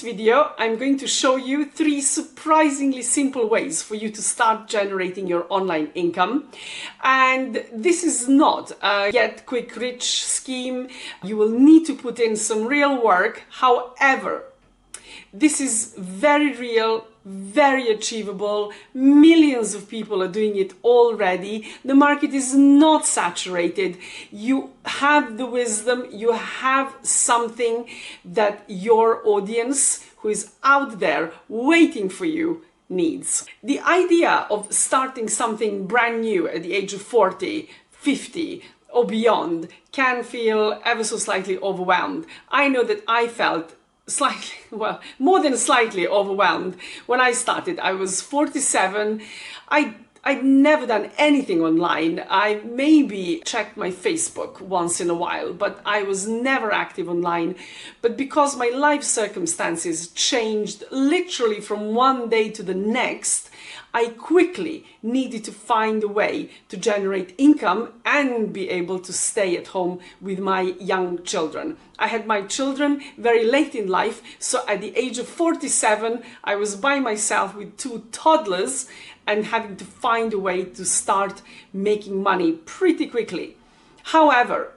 video, I'm going to show you 3 surprisingly simple ways for you to start generating your online income. And this is not a get quick rich scheme. You will need to put in some real work. However, this is very real, very achievable. Millions of people are doing it already. The market is not saturated. You have the wisdom, you have something that your audience who is out there waiting for you needs. The idea of starting something brand new at the age of 40, 50, or beyond can feel ever so slightly overwhelmed. I know that I felt slightly, well, more than slightly overwhelmed when I started. I was 47. I'd never done anything online. I maybe checked my Facebook once in a while, but I was never active online. But because my life circumstances changed literally from one day to the next, I quickly needed to find a way to generate income and be able to stay at home with my young children. I had my children very late in life, so at the age of 47, I was by myself with 2 toddlers and having to find a way to start making money pretty quickly. However,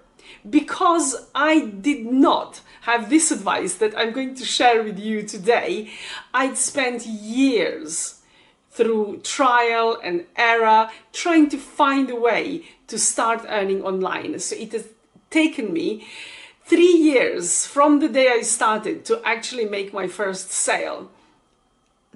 because I did not have this advice that I'm going to share with you today, I'd spent years through trial and error, trying to find a way to start earning online. So it has taken me 3 years from the day I started to actually make my first sale.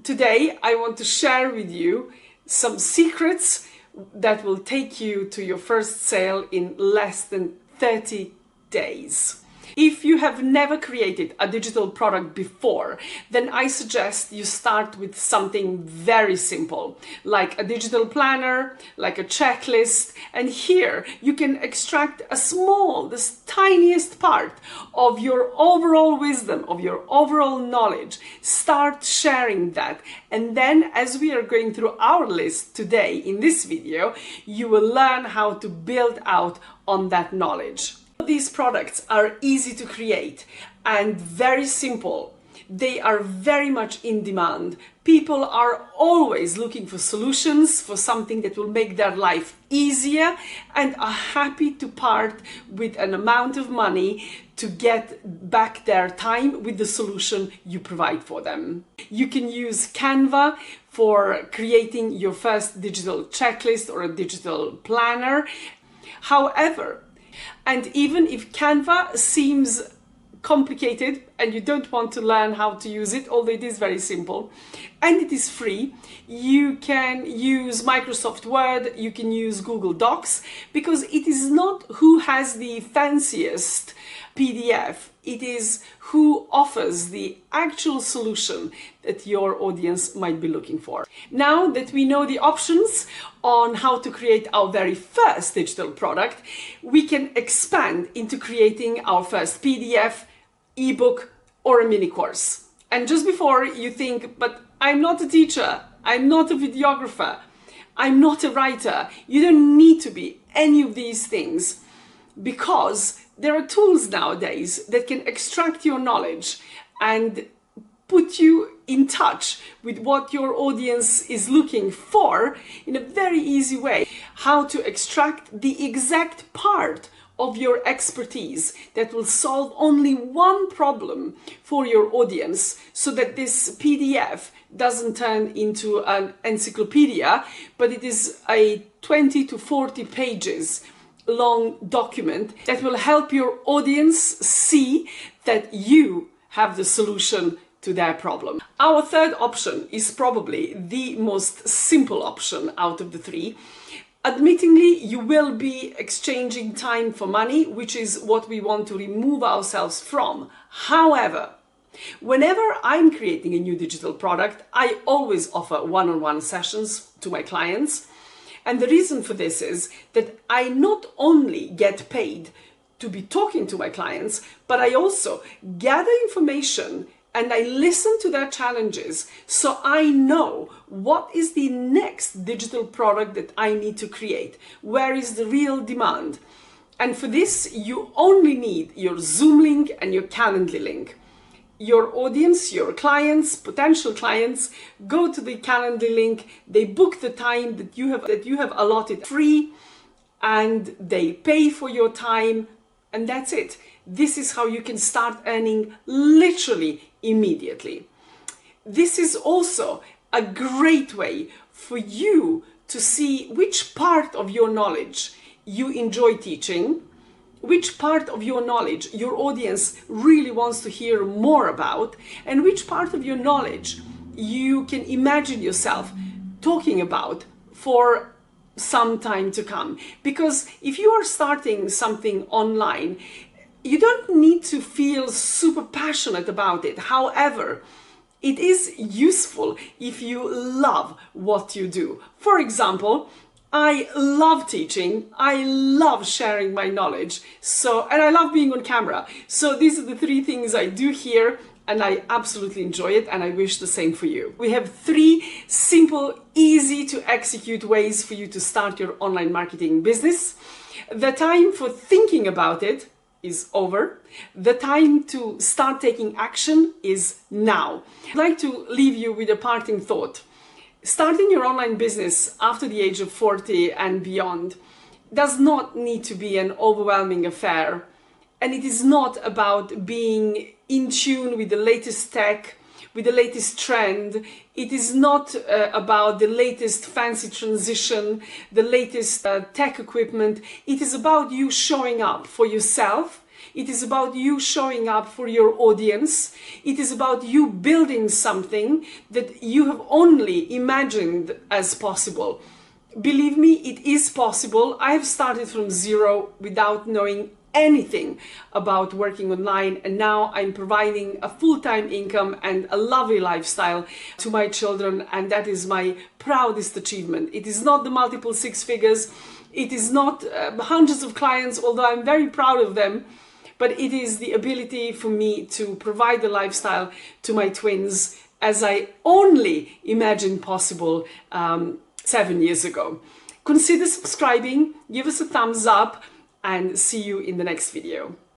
Today, I want to share with you some secrets that will take you to your first sale in less than 30 days. If you have never created a digital product before, then I suggest you start with something very simple, like a digital planner, like a checklist. And here you can extract the tiniest part of your overall wisdom, of your overall knowledge. Start sharing that. And then, as we are going through our list today in this video, you will learn how to build out on that knowledge. These products are easy to create and very simple. They are very much in demand. People are always looking for solutions, for something that will make their life easier, and are happy to part with an amount of money to get back their time with the solution you provide for them. You can use Canva for creating your first digital checklist or a digital planner. However, and even if Canva seems complicated and you don't want to learn how to use it, although it is very simple and it is free, you can use Microsoft Word, you can use Google Docs, because it is not who has the fanciest PDF, it is who offers the actual solution that your audience might be looking for. Now that we know the options on how to create our very first digital product, we can expand into creating our first PDF, ebook, or a mini course. And just before you think, but I'm not a teacher, I'm not a videographer, I'm not a writer, you don't need to be any of these things, because there are tools nowadays that can extract your knowledge and put you in touch with what your audience is looking for in a very easy way. How to extract the exact part of your expertise that will solve only one problem for your audience, so that this PDF doesn't turn into an encyclopedia, but it is a 20 to 40 pages long document that will help your audience see that you have the solution to their problem. Our third option is probably the most simple option out of the 3. Admittingly, you will be exchanging time for money, which is what we want to remove ourselves from. However, whenever I'm creating a new digital product, I always offer one-on-one sessions to my clients. And the reason for this is that I not only get paid to be talking to my clients, but I also gather information and I listen to their challenges, so I know what is the next digital product that I need to create, where is the real demand. And for this, you only need your Zoom link and your Calendly link. your audience, your clients, potential clients, go to the calendar link, they book the time that you have allotted free, and they pay for your time, and that's it. This is how you can start earning literally immediately. This is also a great way for you to see which part of your knowledge you enjoy teaching, which part of your knowledge your audience really wants to hear more about, and which part of your knowledge you can imagine yourself talking about for some time to come. Because if you are starting something online, you don't need to feel super passionate about it. However, it is useful if you love what you do. For example, I love teaching, I love sharing my knowledge, and I love being on camera. So these are the three things I do here, and I absolutely enjoy it, and I wish the same for you. We have 3 simple, easy to execute ways for you to start your online marketing business. The time for thinking about it is over. The time to start taking action is now. I'd like to leave you with a parting thought. Starting your online business after the age of 40 and beyond does not need to be an overwhelming affair. And it is not about being in tune with the latest tech, with the latest trend. It is not about the latest fancy transition, the latest tech equipment. It is about you showing up for yourself. It is about you showing up for your audience. It is about you building something that you have only imagined as possible. Believe me, it is possible. I have started from zero without knowing anything about working online, and now I'm providing a full-time income and a lovely lifestyle to my children, and that is my proudest achievement. It is not the multiple 6 figures. It is not hundreds of clients, although I'm very proud of them. But it is the ability for me to provide the lifestyle to my twins as I only imagined possible 7 years ago. Consider subscribing, give us a thumbs up, and see you in the next video.